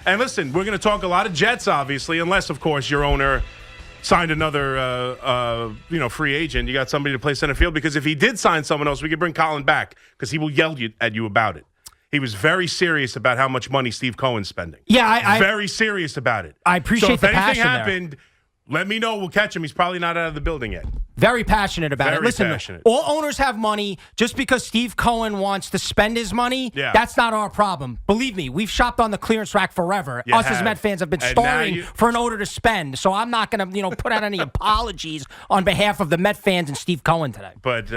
And listen, we're going to talk a lot of Jets, obviously, unless, of course, your owner signed another free agent. You got somebody to play center field, because if he did sign someone else, we could bring Colin back, because he will yell at you about it. He was very serious about how much money Steve Cohen's spending. Yeah, very serious about it. I appreciate the passion. So if anything happened, let me know. We'll catch him. He's probably not out of the building yet. Very passionate about it. Listen, passionate. All owners have money. Just because Steve Cohen wants to spend his money, that's not our problem. Believe me, we've shopped on the clearance rack forever. Us as Met fans have been starving for an owner to spend. So I'm not going to, put out any apologies on behalf of the Met fans and Steve Cohen today. But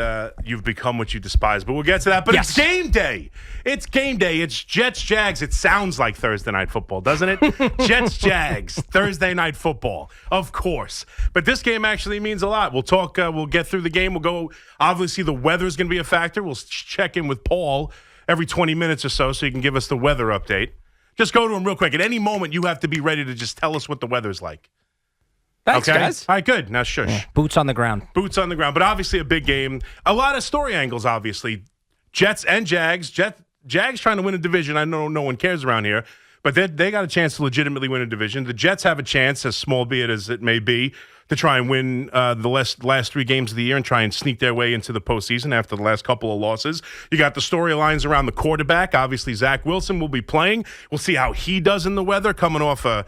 you've become what you despise. But we'll get to that. But It's game day. It's game day. It's Jets-Jags. It sounds like Thursday night football, doesn't it? Jets-Jags, Thursday night football, of course. But this game actually means a lot. We'll talk. We'll get through the game. We'll go. Obviously, the weather is going to be a factor. We'll check in with Paul every 20 minutes or so he can give us the weather update. Just go to him real quick. At any moment, you have to be ready to just tell us what the weather's like. Thanks, guys. All right, good. Now, shush. Yeah, boots on the ground. Boots on the ground. But obviously a big game. A lot of story angles, obviously. Jets and Jags. Jags trying to win a division. I know no one cares around here. But they got a chance to legitimately win a division. The Jets have a chance, as small be it as it may be, to try and win the last 3 games of the year and try and sneak their way into the postseason after the last couple of losses. You got the storylines around the quarterback. Obviously, Zach Wilson will be playing. We'll see how he does in the weather, coming off a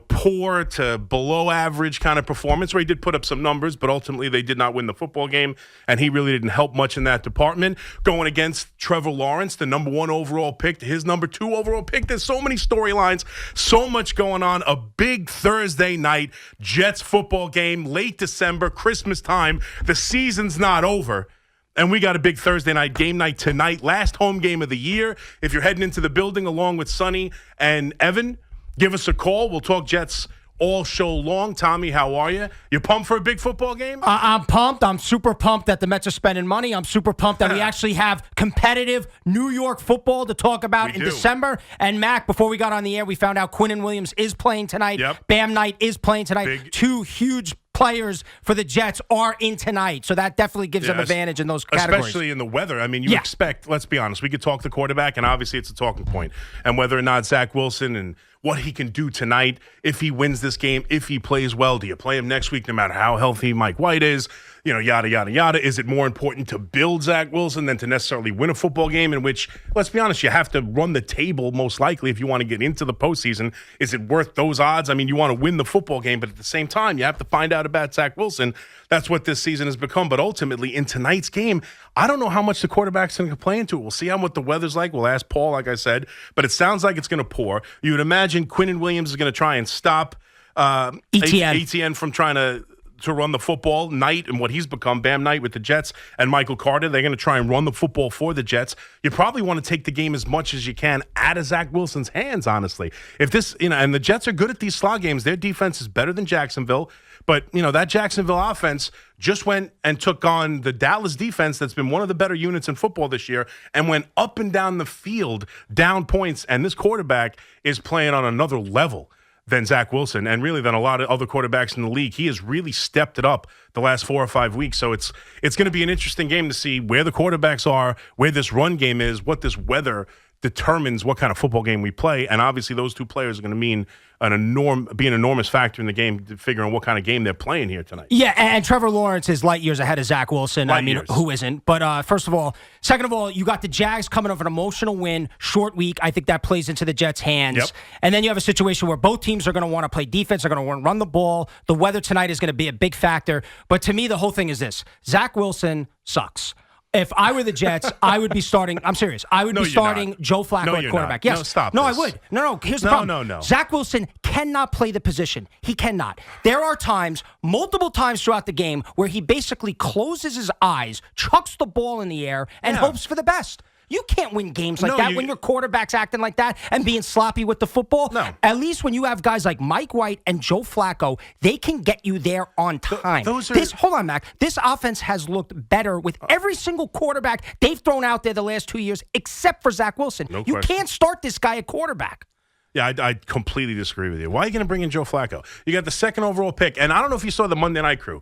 poor to below average kind of performance where he did put up some numbers, but ultimately they did not win the football game, and he really didn't help much in that department. Going against Trevor Lawrence, the number 1 overall pick, to his number 2 overall pick. There's so many storylines, so much going on. A big Thursday night Jets football game, late December, Christmas time. The season's not over. And we got a big Thursday night game night tonight. Last home game of the year. If you're heading into the building along with Sonny and Evan, give us a call. We'll talk Jets all show long. Tommy, how are you? You pumped for a big football game? I'm pumped. I'm super pumped that the Mets are spending money. I'm super pumped that we actually have competitive New York football to talk about in December. And, Mac, before we got on the air, we found out Quinnen Williams is playing tonight. Yep. Bam Knight is playing tonight. 2 huge players for the Jets are in tonight. So that definitely gives them advantage in those categories. Especially in the weather. I mean, you expect, let's be honest, we could talk the quarterback, and obviously it's a talking point. And whether or not Zach Wilson and what he can do tonight, if he wins this game, if he plays well, do you play him next week no matter how healthy Mike White is? Yada, yada, yada. Is it more important to build Zach Wilson than to necessarily win a football game in which, let's be honest, you have to run the table most likely if you want to get into the postseason? Is it worth those odds? I mean, you want to win the football game, but at the same time, you have to find out about Zach Wilson. That's what this season has become. But ultimately, in tonight's game, I don't know how much the quarterback's going to play into it. We'll see what the weather's like. We'll ask Paul, like I said. But it sounds like it's going to pour. You would imagine Quinnen Williams is going to try and stop ETN from trying to run the football. Knight and what he's become, Bam Knight with the Jets and Michael Carter, they're going to try and run the football for the Jets. You probably want to take the game as much as you can out of Zach Wilson's hands, honestly. If this, and the Jets are good at these slot games. Their defense is better than Jacksonville. But, that Jacksonville offense just went and took on the Dallas defense that's been one of the better units in football this year and went up and down the field, down points. And this quarterback is playing on another level than Zach Wilson, and really than a lot of other quarterbacks in the league. He has really stepped it up the last 4 or 5 weeks. So it's going to be an interesting game to see where the quarterbacks are, where this run game is, what this weather determines what kind of football game we play. And obviously those 2 players are going to be an enormous factor in the game, figuring what kind of game they're playing here tonight. Yeah, and Trevor Lawrence is light years ahead of Zach Wilson. Who isn't? But first of all, second of all, you got the Jags coming off an emotional win, short week. I think that plays into the Jets' hands. Yep. And then you have a situation where both teams are going to want to play defense. They're going to want to run the ball. The weather tonight is going to be a big factor. But to me, the whole thing is this. Zach Wilson sucks. If I were the Jets, I would be starting. I'm serious. I would be starting Joe Flacco at quarterback. Yes. No, stop. No, I would. No. Here's the problem. No. Zach Wilson cannot play the position. He cannot. There are times, multiple times throughout the game, where he basically closes his eyes, chucks the ball in the air, and hopes for the best. You can't win games like that when your quarterback's acting like that and being sloppy with the football. No. At least when you have guys like Mike White and Joe Flacco, they can get you there on time. Hold on, Mac. This offense has looked better with every single quarterback they've thrown out there the last 2 years, except for Zach Wilson. No you question. can't start this guy at quarterback. Yeah, I completely disagree with you. Why are you going to bring in Joe Flacco? You got the 2nd overall pick. And I don't know if you saw the Monday Night Crew.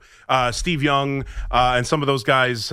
Steve Young and some of those guys,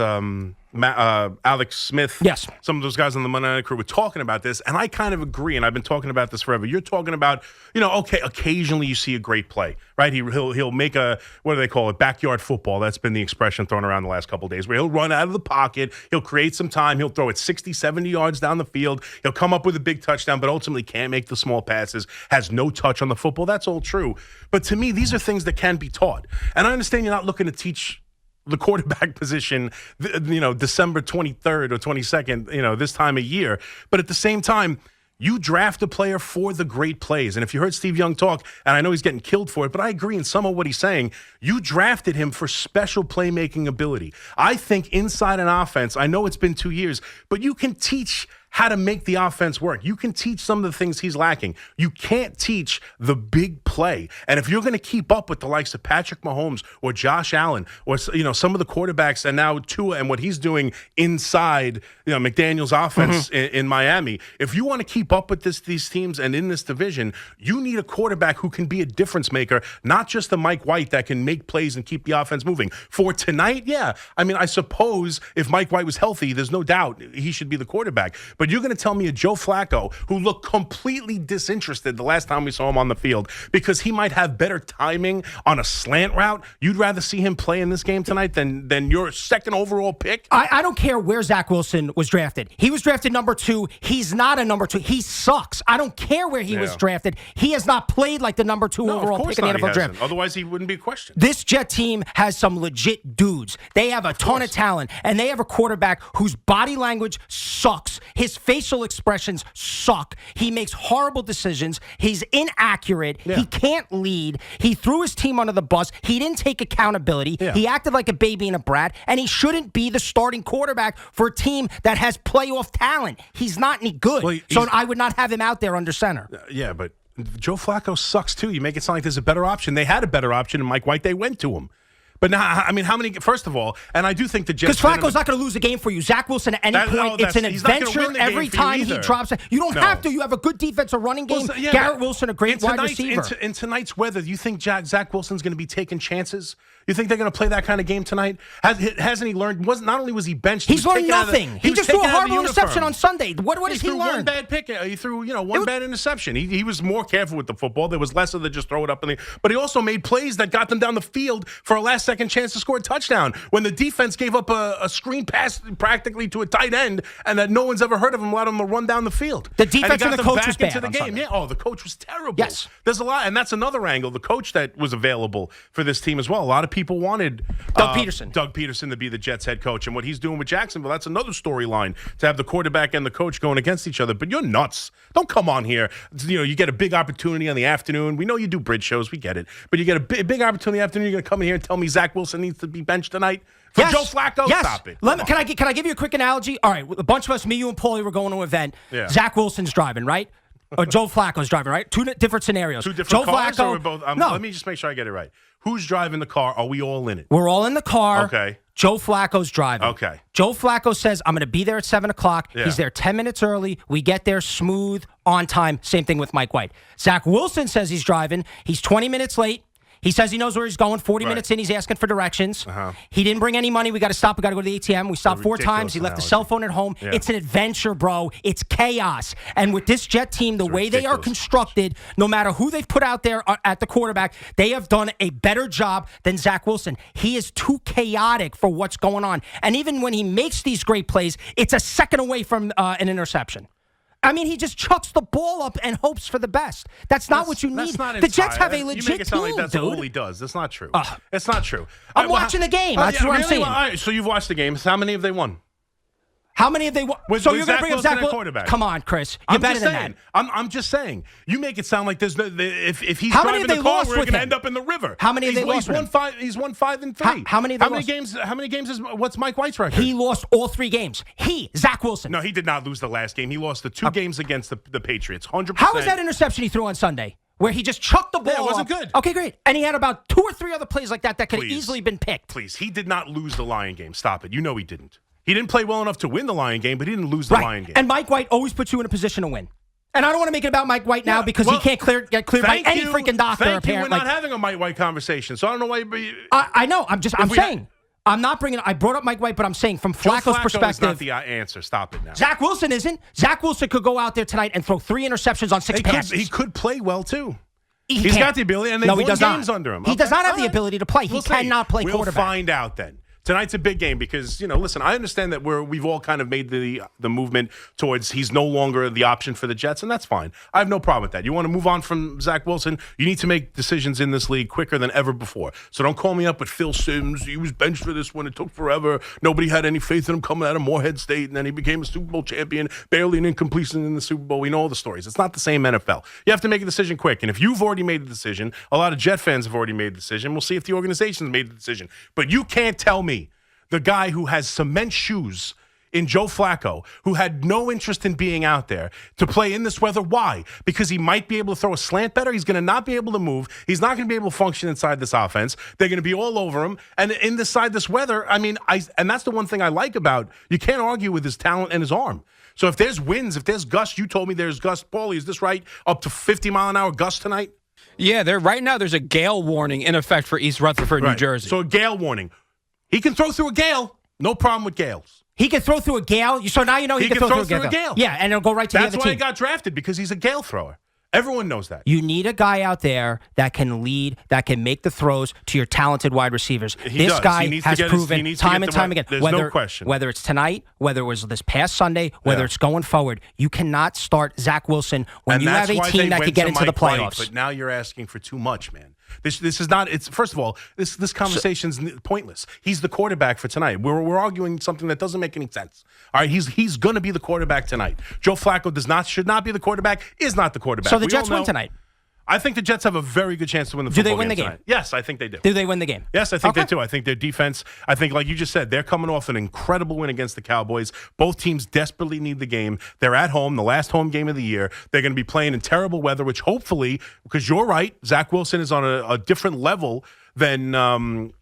Alex Smith, yes, some of those guys on the Monday Night Crew were talking about this, and I kind of agree, and I've been talking about this forever. You're talking about, okay, occasionally you see a great play, right? He'll make a, what do they call it, backyard football. That's been the expression thrown around the last couple of days, where he'll run out of the pocket, he'll create some time, he'll throw it 60, 70 yards down the field, he'll come up with a big touchdown, but ultimately can't make the small passes, has no touch on the football. That's all true. But to me, these are things that can be taught. And I understand you're not looking to teach the quarterback position, December 23rd or 22nd, this time of year. But at the same time, you draft a player for the great plays. And if you heard Steve Young talk, and I know he's getting killed for it, but I agree in some of what he's saying, you drafted him for special playmaking ability. I think inside an offense, I know it's been 2 years, but you can teach how to make the offense work. You can teach some of the things he's lacking. You can't teach the big play. And if you're going to keep up with the likes of Patrick Mahomes or Josh Allen or some of the quarterbacks, and now Tua and what he's doing inside McDaniel's offense in Miami, if you want to keep up with these teams and in this division, you need a quarterback who can be a difference maker, not just the Mike White that can make plays and keep the offense moving. For tonight, yeah. I mean, I suppose if Mike White was healthy, there's no doubt he should be the quarterback. But you're going to tell me a Joe Flacco, who looked completely disinterested the last time we saw him on the field because he might have better timing on a slant route, you'd rather see him play in this game tonight than your second overall pick? I don't care where Zach Wilson was drafted. He was drafted number 2. He's not a number 2. He sucks. I don't care where he was drafted. He has not played like the number 2 overall pick in the NFL draft. Otherwise, he wouldn't be a question. This Jet team has some legit dudes. They have a ton of talent, and they have a quarterback whose body language sucks. His facial expressions suck. He makes horrible decisions. He's inaccurate. Yeah. He can't lead. He threw his team under the bus. He didn't take accountability. Yeah. He acted like a baby and a brat, and he shouldn't be the starting quarterback for a team that has playoff talent. He's not any good. Well, so I would not have him out there under center. Yeah, but Joe Flacco sucks too. You make it sound like there's a better option. They had a better option in Mike White. They went to him. But now, I mean, how many? First of all, and I do think the Jets. Because Flacco's not going to lose a game for you. Zach Wilson, at any point, it's an adventure every time he drops it. You don't have to. You have a good defensive running game. Well, yeah, Garrett Wilson, a great wide receiver. In tonight's weather, do you think Zach Wilson's going to be taking chances? You think they're going to play that kind of game tonight? Hasn't he learned? Not only was he benched, he's learned nothing. He just threw a horrible interception on Sunday. What has he learned? One bad pick. He threw one bad interception. He was more careful with the football. There was less of the just throw it up in the. But he also made plays that got them down the field for a last second chance to score a touchdown when the defense gave up a screen pass practically to a tight end and that no one's ever heard of him, allowed him to run down the field. The defense and the coach was bad into the game. Yeah. Oh, the coach was terrible. Yes. There's a lot, and that's another angle. The coach that was available for this team as well. A lot of people wanted Doug Peterson to be the Jets head coach, and what he's doing with Jacksonville, that's another storyline, to have the quarterback and the coach going against each other. But you're nuts. Don't come on here. You get a big opportunity on the afternoon. We know you do bridge shows. We get it. But you get a big opportunity in the afternoon. You're going to come in here and tell me Zach Wilson needs to be benched tonight? For Joe Flacco? Yes. Stop it. Can I give you a quick analogy? All right, a bunch of us, me, you, and Paulie, were going to an event. Yeah. Zach Wilson's driving, right? Or Joe Flacco's driving, right? Two different scenarios. Two different Joe cars, Flacco, or we're both? No. Let me just make sure I get it right. Who's driving the car? Are we all in it? We're all in the car. Okay. Joe Flacco's driving. Okay. Joe Flacco says, I'm going to be there at 7 o'clock. Yeah. He's there 10 minutes early. We get there smooth, on time. Same thing with Mike White. Zach Wilson says he's driving. He's 20 minutes late. He says he knows where he's going. 40 minutes in, he's asking for directions. He didn't bring any money. We got to stop. We got to go to the ATM. We stopped 4 times. He left the cell phone at home. Yeah. It's an adventure, bro. It's chaos. And with this Jet team, the way they are constructed, no matter who they've put out there at the quarterback, they have done a better job than Zach Wilson. He is too chaotic for what's going on. And even when he makes these great plays, it's a second away from an interception. I mean, he just chucks the ball up and hopes for the best. That's not what you need. The Jets have a legit team, dude. You make it sound like that's all he does. That's not true. It's not true. I'm watching the game. That's what I'm saying. All right, so you've watched the games. How many have they won? How many have they won? So you're going to bring up Zach Wilson? Quarterback. Come on, Chris. You're better than that. I'm just saying. You make it sound like there's no. If he's driving the car, we're going to end up in the river. How many have they lost? He's won 5 and 3. How many games? How many games is? What's Mike White's record? He lost all 3 games. Zach Wilson. No, he did not lose the last game. He lost the 2 games against the Patriots. 100%. How was that interception he threw on Sunday? Where he just chucked the ball. Yeah, it wasn't good. Okay, great. And he had about 2 or 3 other plays like that could have easily been picked. Please, he did not lose the Lion game. Stop it. You know he didn't. He didn't play well enough to win the Lion game, but he didn't lose the Lion game. And Mike White always puts you in a position to win. And I don't want to make it about Mike White now because he can't get cleared by any freaking doctor. We're not having a Mike White conversation, so I don't know why. I know. I'm saying. I'm not bringing. I brought up Mike White, but I'm saying from Flacco's perspective, is not the answer. Stop it now. Zach Wilson isn't. Zach Wilson could go out there tonight and throw 3 interceptions on 6 passes. He could play well too. He's got the ability, and they've won games under him. He does not have the ability to play. He cannot play quarterback. We'll find out then. Tonight's a big game because, listen, I understand that we've all kind of made the movement towards he's no longer the option for the Jets, and that's fine. I have no problem with that. You want to move on from Zach Wilson, you need to make decisions in this league quicker than ever before. So don't call me up with Phil Simms. He was benched for this one. It took forever. Nobody had any faith in him coming out of Morehead State, and then he became a Super Bowl champion, barely an incompletion in the Super Bowl. We know all the stories. It's not the same NFL. You have to make a decision quick, and if you've already made the decision, a lot of Jet fans have already made the decision. We'll see if the organization's made the decision. But you can't tell me the guy who has cement shoes in Joe Flacco, who had no interest in being out there to play in this weather. Why? Because he might be able to throw a slant better. He's going to not be able to move. He's not going to be able to function inside this offense. They're going to be all over him. And inside this weather, and that's the one thing I like about, you can't argue with his talent and his arm. So if there's winds, if there's gusts, you told me there's gusts. Paulie, is this right? Up to 50-mile-an-hour gusts tonight? Yeah, right now there's a gale warning in effect for East Rutherford, New Jersey. So a gale warning. He can throw through a gale. No problem with gales. He can throw through a gale. So now you know he can throw through a gale. Yeah, and it'll go right to the other team. That's why he got drafted, because he's a gale thrower. Everyone knows that. You need a guy out there that can lead, that can make the throws to your talented wide receivers. This guy has proven time and time again. There's no question. Whether it's tonight, whether it was this past Sunday, whether it's going forward, you cannot start Zach Wilson when you have a team that could get into the playoffs. But now you're asking for too much, man. This is not. It's first of all, this conversation's pointless. He's the quarterback for tonight. We're arguing something that doesn't make any sense. All right, he's going to be the quarterback tonight. Joe Flacco should not be the quarterback. Is not the quarterback. So the Jets win tonight. I think the Jets have a very good chance to win the football game. Do they win the game? Tonight. Yes, I think they do. Do they win the game? Yes, I think they do. I think their defense, like you just said, they're coming off an incredible win against the Cowboys. Both teams desperately need the game. They're at home, the last home game of the year. They're going to be playing in terrible weather, which hopefully, because you're right, Zach Wilson is on a different level than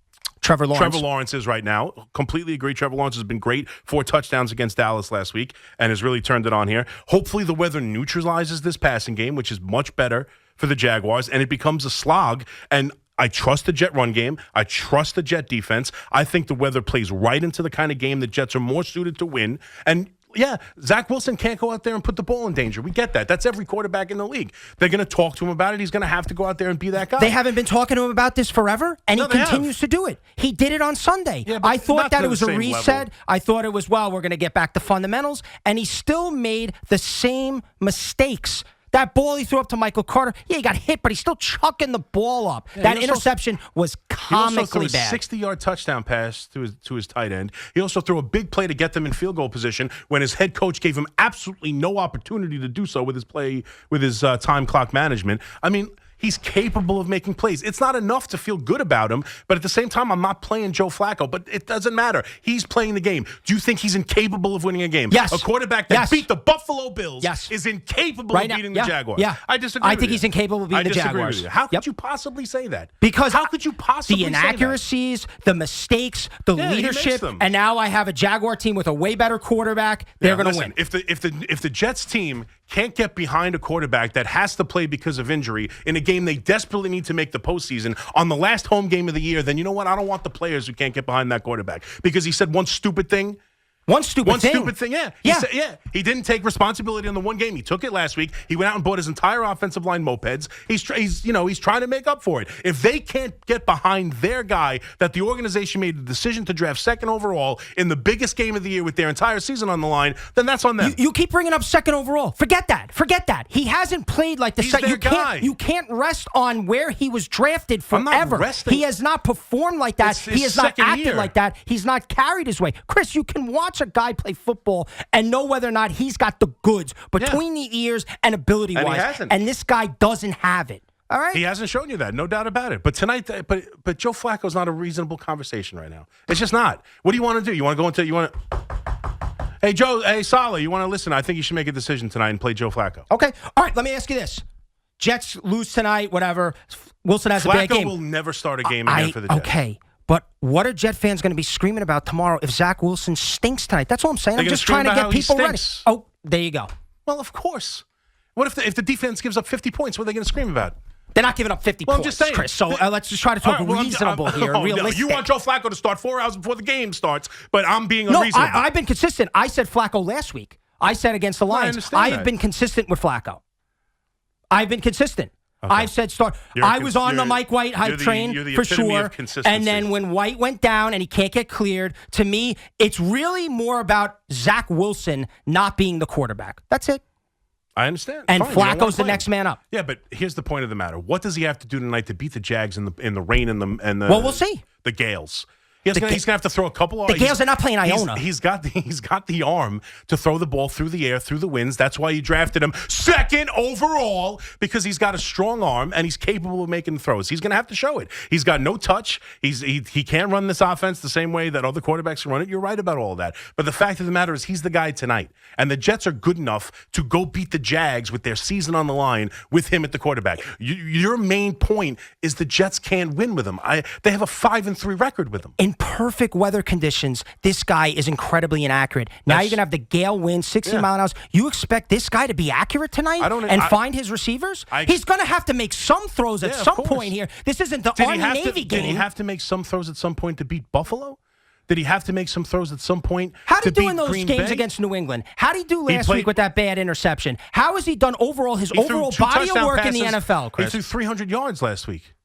Trevor Lawrence is right now. Completely agree. Trevor Lawrence has been great. 4 touchdowns against Dallas last week and has really turned it on here. Hopefully the weather neutralizes this passing game, which is much better for the Jaguars, and it becomes a slog. And I trust the Jet run game. I trust the Jet defense. I think the weather plays right into the kind of game the Jets are more suited to win. And yeah, Zach Wilson can't go out there and put the ball in danger. We get that. That's every quarterback in the league. They're going to talk to him about it. He's going to have to go out there and be that guy. They haven't been talking to him about this forever, and he continues to do it. He did it on Sunday. Yeah, I thought that it was a reset. Level. I thought it was, we're going to get back to fundamentals, and he still made the same mistakes. That ball he threw up to Michael Carter, he got hit, but he's still chucking the ball up. Yeah, that interception was comically bad. He also threw a 60-yard touchdown pass to his tight end. He also threw a big play to get them in field goal position when his head coach gave him absolutely no opportunity to do so with his time clock management. I mean, he's capable of making plays. It's not enough to feel good about him, but at the same time, I'm not playing Joe Flacco, but it doesn't matter. He's playing the game. Do you think he's incapable of winning a game? Yes. A quarterback that beat the Buffalo Bills is incapable of beating the Jaguars. Yeah. I disagree. I think he's incapable of beating the Jaguars. With you. How could you possibly say that? Because how could you possibly the inaccuracies, the mistakes, the leadership, and now I have a Jaguar team with a way better quarterback. They're going to win. If the Jets team can't get behind a quarterback that has to play because of injury in a game they desperately need to make the postseason on the last home game of the year, then you know what? I don't want the players who can't get behind that quarterback because he said one stupid thing. One stupid thing, yeah. He didn't take responsibility on the one game. He took it last week. He went out and bought his entire offensive line mopeds. He's trying to make up for it. If they can't get behind their guy that the organization made the decision to draft second overall in the biggest game of the year with their entire season on the line, then that's on them. You keep bringing up second overall. Forget that. He hasn't played like the second guy. You can't rest on where he was drafted forever. I'm not resting. He has not performed like that. He has not acted like that. He's not carried his way. Chris, you can watch a guy play football and know whether or not he's got the goods between the ears and ability-wise. And this guy doesn't have it. All right? He hasn't shown you that, no doubt about it. But tonight, but Joe Flacco's not a reasonable conversation right now. It's just not. What do you want to do? You want to go into Hey, Joe, Saleh, you want to listen? I think you should make a decision tonight and play Joe Flacco. Okay. All right, let me ask you this. Jets lose tonight, whatever. Wilson has a bad game. Flacco will never start a game again for the Jets. Okay. But what are Jet fans going to be screaming about tomorrow if Zach Wilson stinks tonight? That's all I'm saying. I'm just trying to get people ready. Oh, there you go. Well, of course. What if the defense gives up 50 points? What are they going to scream about? They're not giving up 50 points, I'm just saying, Chris. So let's just try to talk reasonable here, realistic. You want Joe Flacco to start 4 hours before the game starts, but I'm being unreasonable. No, I've been consistent. I said Flacco last week. I said against the Lions. I have been consistent with Flacco. I've been consistent. Okay. I've said start. I was on the Mike White hype train for sure. And then when White went down and he can't get cleared, to me, it's really more about Zach Wilson not being the quarterback. That's it. I understand. And Flacco's the next man up. Yeah, but here's the point of the matter. What does he have to do tonight to beat the Jags in the rain and the Well, we'll see. The Gales. He's going to have to throw a couple. The Gales are not playing Iona. He's got the arm to throw the ball through the air, through the winds. That's why you drafted him second overall, because he's got a strong arm and he's capable of making throws. He's going to have to show it. He's got no touch. He can't run this offense the same way that other quarterbacks can run it. You're right about all of that. But the fact of the matter is he's the guy tonight. And the Jets are good enough to go beat the Jags with their season on the line with him at the quarterback. Your main point is the Jets can't win with him. They have a 5-3 record with him. In perfect weather conditions, this guy is incredibly inaccurate. Now you're going to have the gale wind, 60 mile an hour. You expect this guy to be accurate tonight and find his receivers? He's going to have to make some throws at some point here. This isn't the Army-Navy game. Did he have to make some throws at some point to beat Buffalo? Did he have to make some throws at some point How did to he do in those Green games Bay? against New England? How did he do last week with that bad interception? How has he done overall, his overall body of work in the NFL, Chris? He threw 300 yards last week.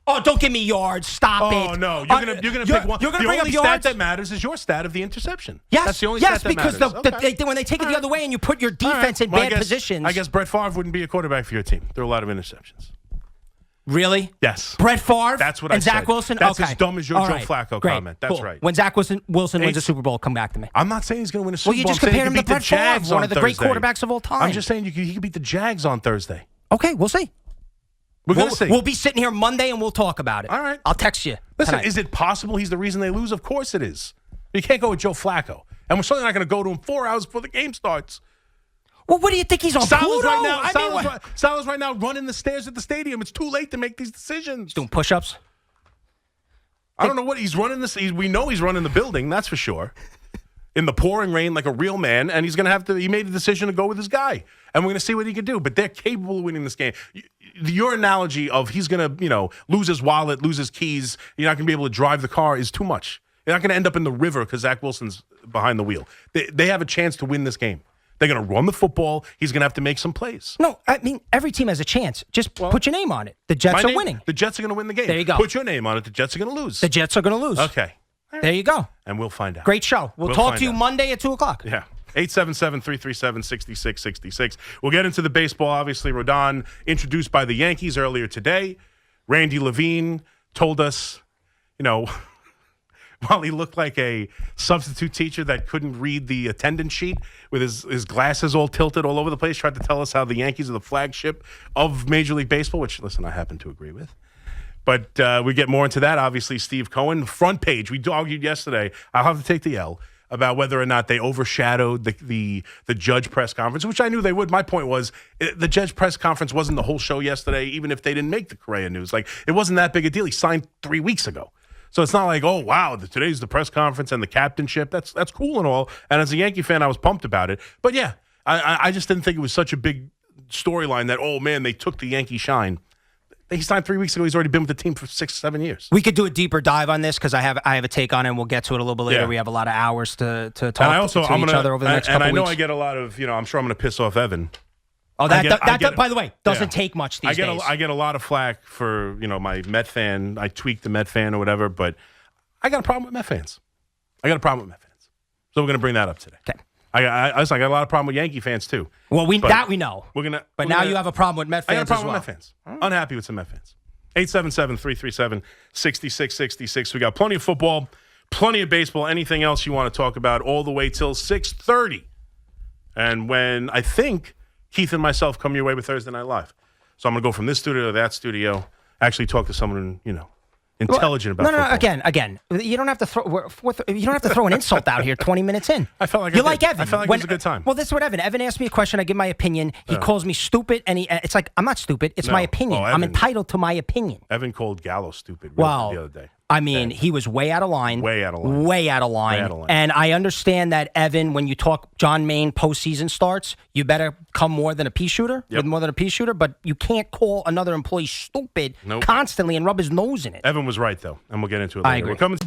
Oh, don't give me yards. Stop it. Oh, no. You're going to pick one. You're going to bring up yards? The only stat that matters is your stat of the interception. Yes. That's the only stat that matters. Because when they take it the other way and you put your defense in bad positions. I guess Brett Favre wouldn't be a quarterback for your team. There are a lot of interceptions. Really? Yes. Brett Favre That's what I and said. Zach Wilson? That's okay. as dumb as your Joe Flacco Great. comment. That's right. When Zach Wilson wins a Super Bowl, come back to me. I'm not saying he's going to win a Super Bowl. Well, you just compared him to Brett Favre, one of the great quarterbacks of all time. I'm just saying he could beat the Jags on Thursday. Okay, we'll see. We're going to see. We'll be sitting here Monday and we'll talk about it. All right. I'll text you. Listen, tonight. Is it possible he's the reason they lose? Of course it is. You can't go with Joe Flacco. And we're certainly not going to go to him 4 hours before the game starts. Well, what do you think he's on Pluto? Salah's right now running the stairs at the stadium. It's too late to make these decisions. He's doing push-ups? I don't know what he's running. We know he's running the building, that's for sure. In the pouring rain like a real man, and he's going to have to. He made a decision to go with his guy, and we're going to see what he can do. But they're capable of winning this game. Your analogy of he's going to, lose his wallet, lose his keys, you're not going to be able to drive the car is too much. You're not going to end up in the river because Zach Wilson's behind the wheel. They have a chance to win this game. They're going to run the football. He's going to have to make some plays. No, I mean, every team has a chance. Just put your name on it. The Jets are winning. The Jets are going to win the game. There you go. Put your name on it. The Jets are going to lose. The Jets are going to lose. Okay. There you go. And we'll find out. Great show. We'll talk to you Monday at 2 o'clock. Yeah. 877-337-6666. We'll get into the baseball. Obviously, Rodon introduced by the Yankees earlier today. Randy Levine told us, while he looked like a substitute teacher that couldn't read the attendance sheet with his glasses all tilted all over the place, tried to tell us how the Yankees are the flagship of Major League Baseball, which, listen, I happen to agree with. But we get more into that. Obviously, Steve Cohen, front page. We argued yesterday. I'll have to take the L about whether or not they overshadowed the Judge press conference, which I knew they would. My point was the Judge press conference wasn't the whole show yesterday, even if they didn't make the Correa news. Like, it wasn't that big a deal. He signed 3 weeks ago. So it's not like, oh, wow, today's the press conference and the captainship. That's cool and all. And as a Yankee fan, I was pumped about it. But, yeah, I just didn't think it was such a big storyline that, oh, man, they took the Yankee shine. He signed 3 weeks ago. He's already been with the team for 6-7 years. We could do a deeper dive on this because I have a take on it, and we'll get to it a little bit later. Yeah. We have a lot of hours to talk to each other over the next couple weeks. And I know I get a lot of, I'm sure I'm going to piss off Evan. Oh, that by the way, doesn't take much these days. I get a lot of flack for, my Met fan. I tweak the Met fan or whatever, but I got a problem with Met fans. So we're going to bring that up today. Okay. I got a lot of problem with Yankee fans too. Well, we know. But now you have a problem with Met fans. I got a problem with Met fans. Unhappy with some Met fans. 877-337-6666. We got plenty of football, plenty of baseball, anything else you want to talk about, all the way till 6:30. And when I think Keith and myself come your way with Thursday Night Live. So I'm going to go from this studio to that studio, actually talk to someone, intelligent about football. Again, you don't have to throw an insult out here 20 minutes in. I felt like like Evan. I felt like it was a good time. Well, this is what Evan asked me a question. I give my opinion. He calls me stupid, and it's like I'm not stupid. It's my opinion. I'm entitled to my opinion. Evan called Gallo stupid the other day. I mean, he was way out of line. Way out of line. Way out of line. And I understand that, Evan, when you talk John Maine postseason starts, you better come more than a pea shooter, with more than a pea shooter, but you can't call another employee stupid constantly and rub his nose in it. Evan was right, though, and we'll get into it later. I agree. We're coming.